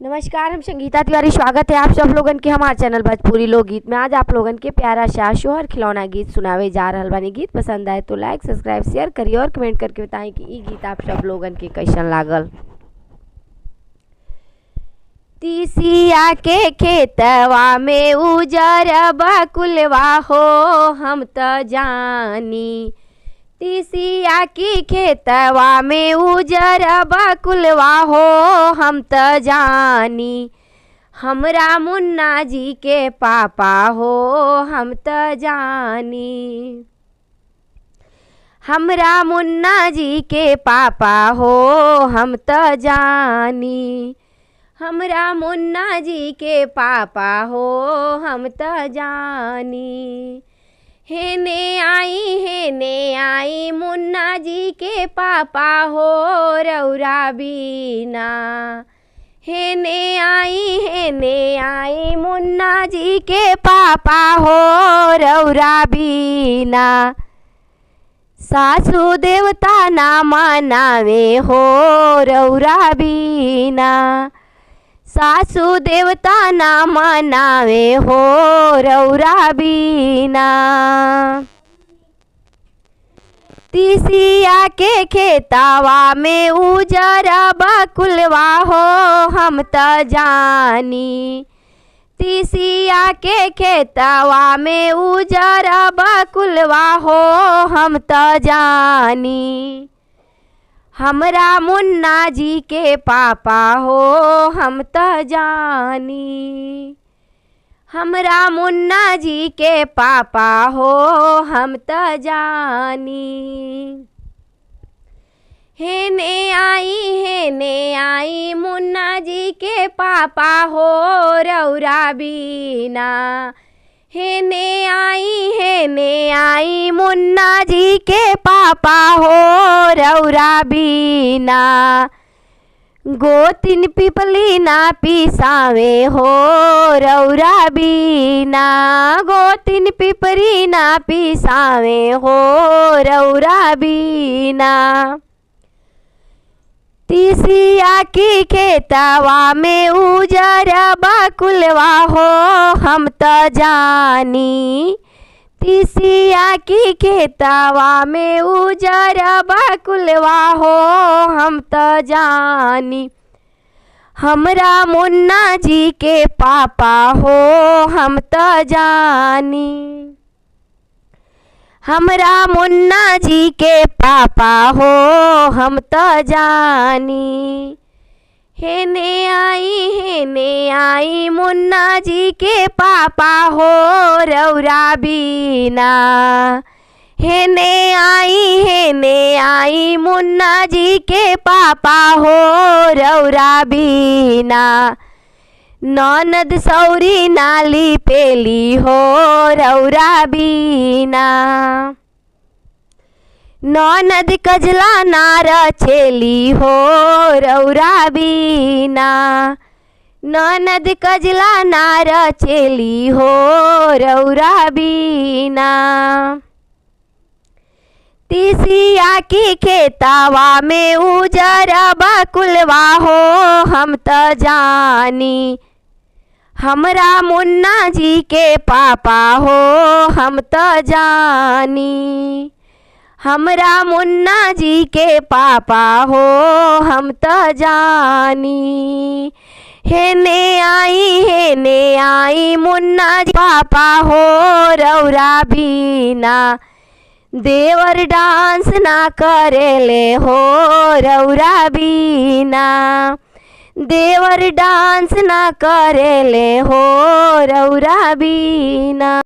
नमस्कार, हम संगीता तिवारी। स्वागत है आप सब लोगन के हमारे चैनल भोजपुरी लोकगीत में। आज आप लोगन के प्यारा सा शोहर खिलौना गीत सुनावे जा रहल बानी। गीत पसंद आए तो लाइक सब्सक्राइब शेयर करिए और कमेंट करके बताएं कि ई गीत आप सब लोगन के कैसन लागल। तीसिया के खेतवा में उजर बकुलवा हो हम त जानी। तीसिया की खेतवा में उजर बकुलवा हो हम त जानी। हमरा मुन्ना जी के पापा हो हम त जानी। हमरा मुन्ना जी के पापा हो हम त जानी। हमरा मुन्ना जी के पापा हो हम त जानी। हेने आई मुन्ना जी के पापा हो रौरा बीना। हेने आई मुन्ना जी के पापा हो रौरा बीना। सासू देवता ना मनावे हो रौरा बीना। सासू देवता ना मनावे हो रौरा बीना। तीसिया के खेतवा में उजर बकुलवा हो हम त जानी। तीसिया के खेतवा में उजर बकुलवा हो हम त जानी। हमरा मुन्ना जी के पापा हो हम त जानी। हमरा मुन्ना जी के पापा हो हम त जानी। हेने आई मुन्ना जी के पापा हो रौरा बीना। हेने आई मुन्ना जी के पापा हो रौरा बीना। गोतिन पिपली ना पिसावे हो रौरा बीना। गोतिन पिपरी ना पिसावे हो रौरा बीना। तीसिया की खेतवा में उजर बकुलवा हो हम त जानी। तीसिया की खेतवा में उजर बकुलवा हो हम त जानी। हमरा मुन्ना जी के पापा हो हम त जानी। हमरा मुन्ना जी के पापा हो हम त जानी। हेने आई मुन्ना जी के पापा हो रौरा बीना। हेने आई मुन्ना जी के पापा हो रौरा बीना। ननद सौरी नाली पेली हो रौरा बीना। ननद कजला नार छेली हो रौरा बीना। ननद कजला नार छेली हो रौरा बीना। तीसिया की खेतवा में उजर बकुलवा हो हम त जानी। हमरा मुन्ना जी के पापा हो हम त जानी। हमरा मुन्ना जी के पापा हो हम त जानी। हेने आई मुन्ना जी पापा हो रौरा बीना। देवर डांस ना करेले हो रौरा बीना। देवर डांस ना करेले हो रौरा बीना।